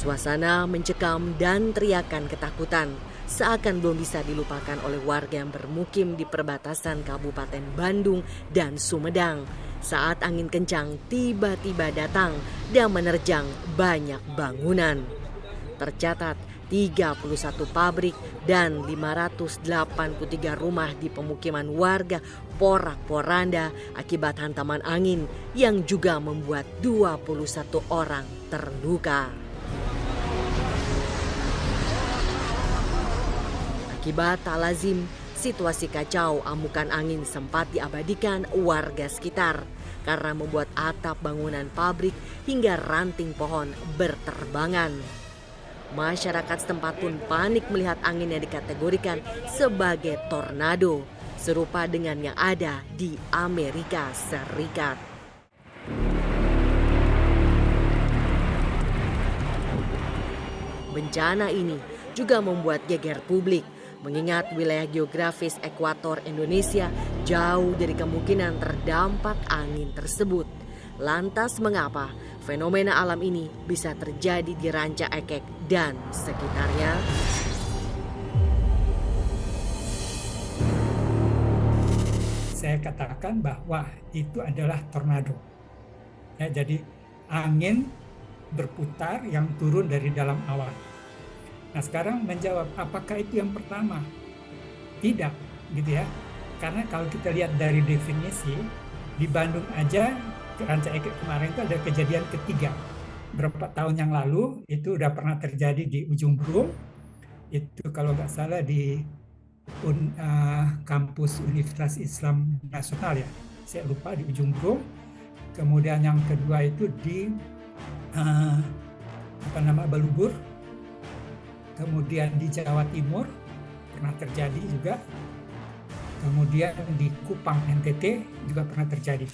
Suasana mencekam dan teriakan ketakutan seakan belum bisa dilupakan oleh warga yang bermukim di perbatasan Kabupaten Bandung dan Sumedang saat angin kencang tiba-tiba datang dan menerjang banyak bangunan. Tercatat 31 pabrik dan 583 rumah di pemukiman warga porak-poranda akibat hantaman angin yang juga membuat 21 orang terluka. Akibat tak lazim, situasi kacau amukan angin sempat diabadikan warga sekitar karena membuat atap bangunan pabrik hingga ranting pohon berterbangan. Masyarakat setempat pun panik melihat angin yang dikategorikan sebagai tornado, serupa dengan yang ada di Amerika Serikat. Bencana ini juga membuat geger publik, mengingat wilayah geografis ekuator Indonesia jauh dari kemungkinan terdampak angin tersebut. Lantas mengapa fenomena alam ini bisa terjadi di Ranca Ekek dan sekitarnya? Saya katakan bahwa itu adalah tornado. Ya, jadi angin berputar yang turun dari dalam awan. Nah, sekarang menjawab apakah itu yang pertama? Tidak, gitu ya. Karena kalau kita lihat dari definisi, di Bandung aja Ranca Ekek kemarin itu ada kejadian ketiga. Berapa tahun yang lalu itu udah pernah terjadi di Ujung Berung. Itu kalau nggak salah di kampus Universitas Islam Nasional ya. Saya lupa di Ujung Berung. Kemudian yang kedua itu di Balubur. Kemudian di Jawa Timur pernah terjadi juga. Kemudian di Kupang NTT juga pernah terjadi.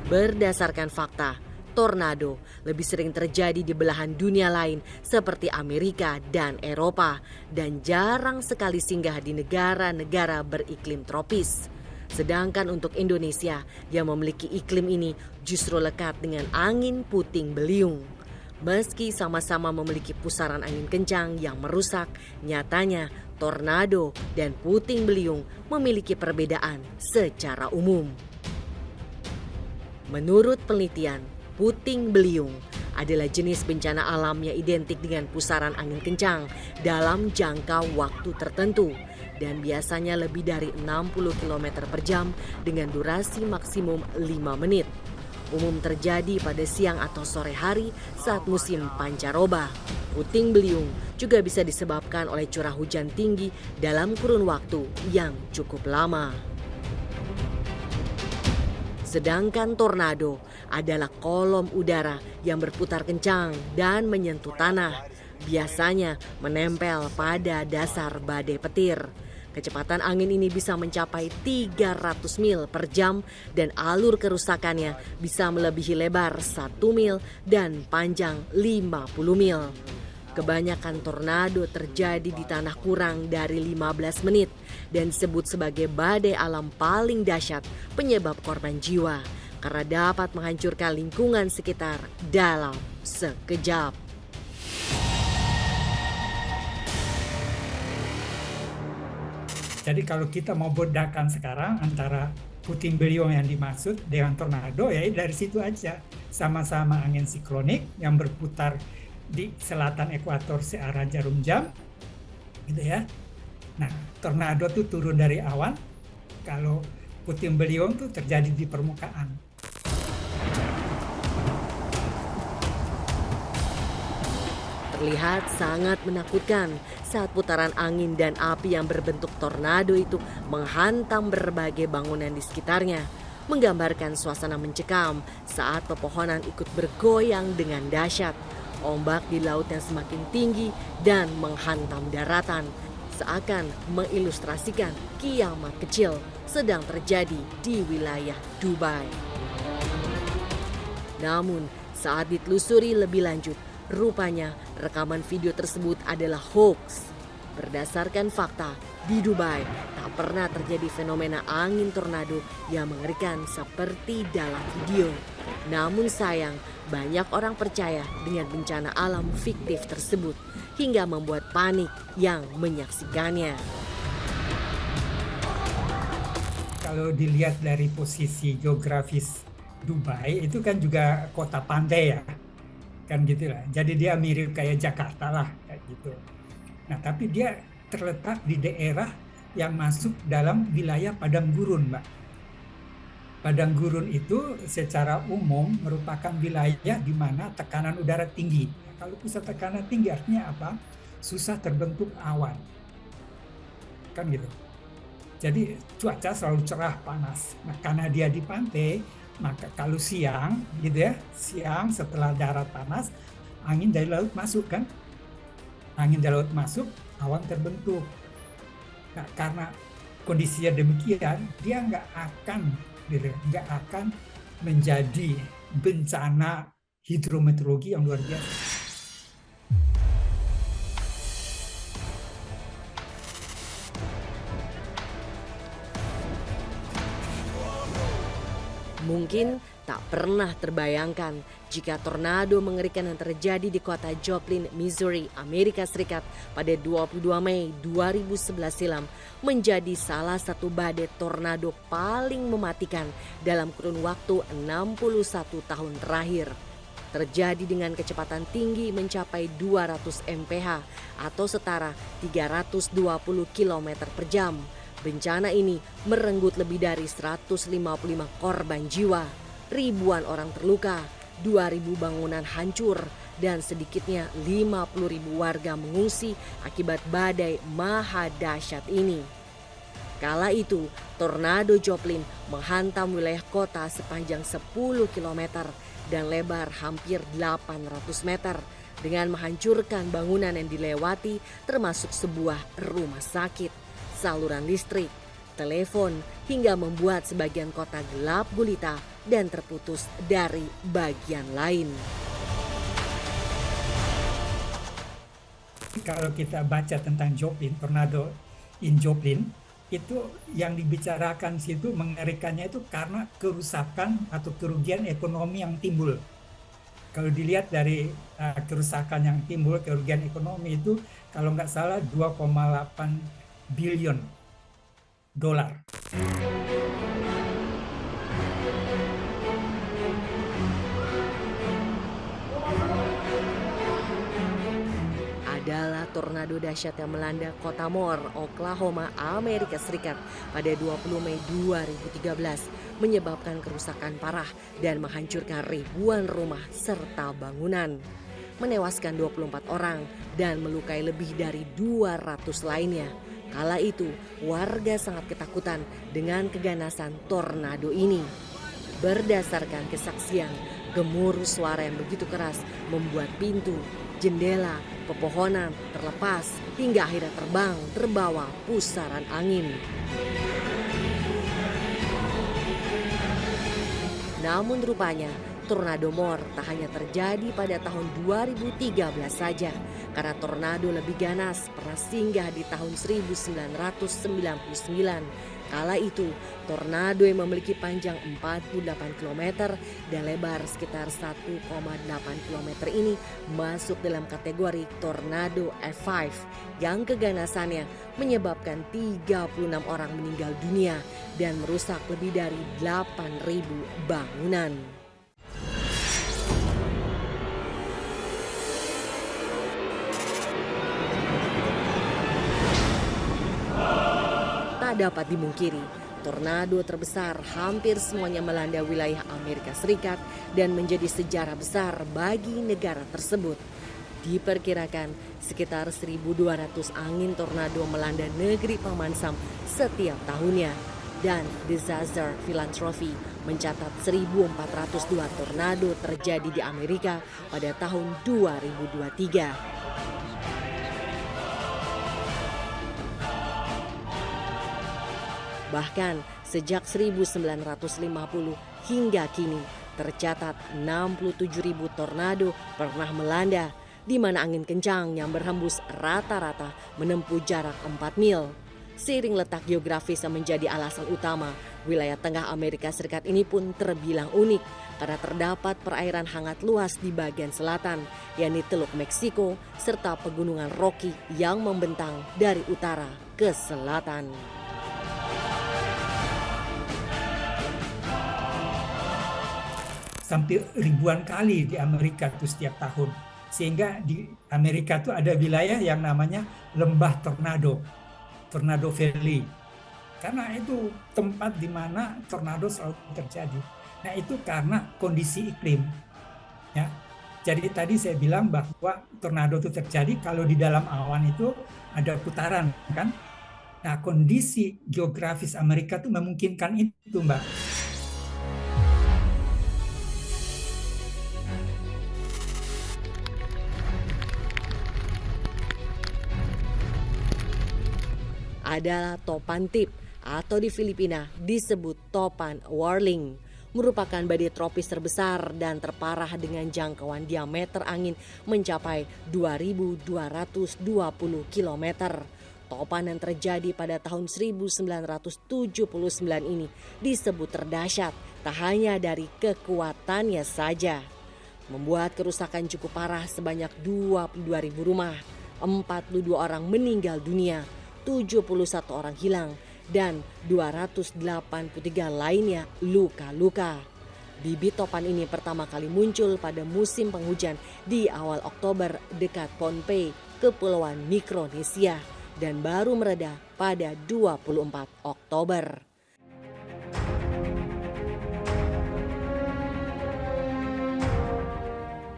Berdasarkan fakta, tornado lebih sering terjadi di belahan dunia lain seperti Amerika dan Eropa dan jarang sekali singgah di negara-negara beriklim tropis. Sedangkan untuk Indonesia yang memiliki iklim ini justru lekat dengan angin puting beliung. Meski sama-sama memiliki pusaran angin kencang yang merusak, nyatanya tornado dan puting beliung memiliki perbedaan secara umum. Menurut penelitian, puting beliung adalah jenis bencana alam yang identik dengan pusaran angin kencang dalam jangka waktu tertentu dan biasanya lebih dari 60 km per jam dengan durasi maksimum 5 menit. Umum terjadi pada siang atau sore hari saat musim pancaroba. Puting beliung juga bisa disebabkan oleh curah hujan tinggi dalam kurun waktu yang cukup lama. Sedangkan tornado adalah kolom udara yang berputar kencang dan menyentuh tanah, biasanya menempel pada dasar badai petir. Kecepatan angin ini bisa mencapai 300 mil per jam dan alur kerusakannya bisa melebihi lebar 1 mil dan panjang 50 mil. Kebanyakan tornado terjadi di tanah kurang dari 15 menit dan disebut sebagai badai alam paling dahsyat penyebab korban jiwa karena dapat menghancurkan lingkungan sekitar dalam sekejap. Jadi kalau kita mau bedakan sekarang antara puting beliung yang dimaksud dengan tornado, ya dari situ aja. Sama-sama angin siklonik yang berputar di selatan ekuator searah jarum jam, gitu ya. Nah, tornado tuh turun dari awan. Kalau puting beliung tuh terjadi di permukaan. Terlihat sangat menakutkan saat putaran angin dan api yang berbentuk tornado itu menghantam berbagai bangunan di sekitarnya, menggambarkan suasana mencekam saat pepohonan ikut bergoyang dengan dahsyat. Ombak di laut yang semakin tinggi dan menghantam daratan, seakan mengilustrasikan kiamat kecil sedang terjadi di wilayah Dubai. Namun, saat ditelusuri lebih lanjut, rupanya rekaman video tersebut adalah hoax. Berdasarkan fakta, Di Dubai, tak pernah terjadi fenomena angin tornado yang mengerikan seperti dalam video. Namun sayang, banyak orang percaya dengan bencana alam fiktif tersebut hingga membuat panik yang menyaksikannya. Kalau dilihat dari posisi geografis Dubai, itu kan juga kota pantai ya, kan gitu lah. Jadi dia mirip kayak Jakarta lah, kayak gitu. Nah, tapi dia terletak di daerah yang masuk dalam wilayah padang gurun, Mbak. Padang gurun itu secara umum merupakan wilayah di mana tekanan udara tinggi. Kalau pusat tekanan tinggi artinya apa? Susah terbentuk awan. Kan gitu. Jadi cuaca selalu cerah panas. Nah, karena dia di pantai, maka kalau siang gitu ya, siang setelah darat panas, angin dari laut masuk kan? Angin dari laut masuk, awan terbentuk. Nah, karena kondisinya demikian, dia nggak akan menjadi bencana hidrometeorologi yang luar biasa. Mungkin tak pernah terbayangkan jika tornado mengerikan yang terjadi di kota Joplin, Missouri, Amerika Serikat pada 22 Mei 2011 silam menjadi salah satu badai tornado paling mematikan dalam kurun waktu 61 tahun terakhir. Terjadi dengan kecepatan tinggi mencapai 200 mph atau setara 320 km per jam. Bencana ini merenggut lebih dari 155 korban jiwa, ribuan orang terluka, 2.000 bangunan hancur, dan sedikitnya 50.000 warga mengungsi akibat badai maha dahsyat ini. Kala itu, tornado Joplin menghantam wilayah kota sepanjang 10 km dan lebar hampir 800 meter dengan menghancurkan bangunan yang dilewati termasuk sebuah rumah sakit, saluran listrik, telepon, hingga membuat sebagian kota gelap gulita dan terputus dari bagian lain. Kalau kita baca tentang Joplin, tornado in Joplin, itu yang dibicarakan situ mengerikannya itu karena kerusakan atau kerugian ekonomi yang timbul. Kalau dilihat dari kerusakan yang timbul, kerugian ekonomi itu kalau nggak salah 2,8 billion dolar. Adalah tornado dahsyat yang melanda kota Moore, Oklahoma, Amerika Serikat pada 20 Mei 2013 menyebabkan kerusakan parah dan menghancurkan ribuan rumah serta bangunan, menewaskan 24 orang dan melukai lebih dari 200 lainnya. Kala itu, warga sangat ketakutan dengan keganasan tornado ini. Berdasarkan kesaksian, gemuruh suara yang begitu keras membuat pintu, jendela, pepohonan terlepas hingga akhirnya terbang terbawa pusaran angin. Namun rupanya, tornado Moore tak hanya terjadi pada tahun 2013 saja, karena tornado lebih ganas pernah singgah di tahun 1999. Kala itu, tornado yang memiliki panjang 48 km dan lebar sekitar 1,8 km ini masuk dalam kategori tornado F5 yang keganasannya menyebabkan 36 orang meninggal dunia dan merusak lebih dari 8.000 bangunan. Tak dapat dimungkiri, tornado terbesar hampir semuanya melanda wilayah Amerika Serikat dan menjadi sejarah besar bagi negara tersebut. Diperkirakan sekitar 1.200 angin tornado melanda negeri Paman Sam setiap tahunnya. Dan Disaster Philanthropy mencatat 1.402 tornado terjadi di Amerika pada tahun 2023. Bahkan sejak 1950 hingga kini tercatat 67.000 tornado pernah melanda, di mana angin kencang yang berhembus rata-rata menempuh jarak 4 mil. Seiring letak geografis yang menjadi alasan utama, wilayah tengah Amerika Serikat ini pun terbilang unik karena terdapat perairan hangat luas di bagian selatan, yakni Teluk Meksiko, serta pegunungan Rocky yang membentang dari utara ke selatan. Sampai ribuan kali di Amerika itu setiap tahun. Sehingga di Amerika itu ada wilayah yang namanya lembah tornado, Tornado Valley. Karena itu tempat di mana tornado selalu terjadi. Nah, itu karena kondisi iklim. Ya. Jadi tadi saya bilang bahwa tornado itu terjadi kalau di dalam awan itu ada putaran, kan? Nah, kondisi geografis Amerika itu memungkinkan itu, Mbak. Adalah topan tip atau di Filipina disebut topan warling, merupakan badai tropis terbesar dan terparah dengan jangkauan diameter angin mencapai 2.220 km. Topan yang terjadi pada tahun 1979 ini disebut terdahsyat tak hanya dari kekuatannya saja. Membuat kerusakan cukup parah sebanyak 22.000 rumah, 42 orang meninggal dunia, 71 orang hilang, dan 283 lainnya luka-luka. Bibit topan ini pertama kali muncul pada musim penghujan di awal Oktober dekat Pohnpei, Kepulauan Mikronesia, dan baru mereda pada 24 Oktober.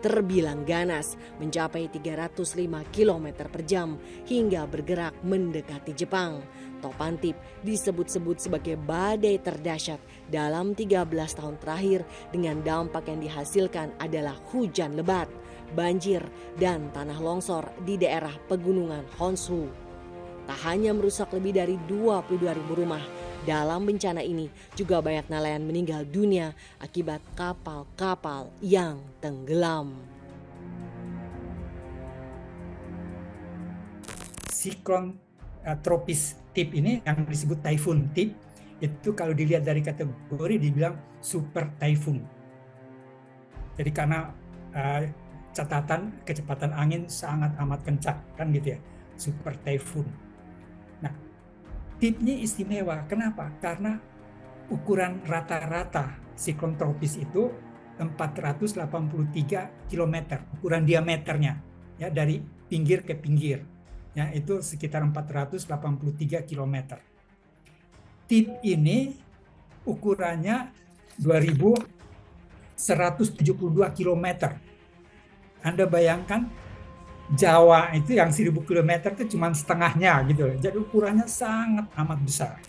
Terbilang ganas, mencapai 305 km per jam hingga bergerak mendekati Jepang. Topan Tip disebut-sebut sebagai badai terdahsyat dalam 13 tahun terakhir dengan dampak yang dihasilkan adalah hujan lebat, banjir, dan tanah longsor di daerah pegunungan Honshu. Tak hanya merusak lebih dari 22.000 rumah, dalam bencana ini juga banyak nelayan meninggal dunia akibat kapal-kapal yang tenggelam. Siklon tropis Tip ini yang disebut Typhoon Tip, itu kalau dilihat dari kategori dibilang super typhoon. Jadi karena catatan kecepatan angin sangat amat kencang, kan gitu ya, super typhoon. Nah, tipnya istimewa. Kenapa? Karena ukuran rata-rata siklon tropis itu 483 km ukuran diameternya, ya, dari pinggir ke pinggir, ya, itu sekitar 483 km. Tip ini ukurannya 2172 km. Anda bayangkan Jawa itu yang 1000 km itu cuma setengahnya gitu loh. Jadi ukurannya sangat amat besar.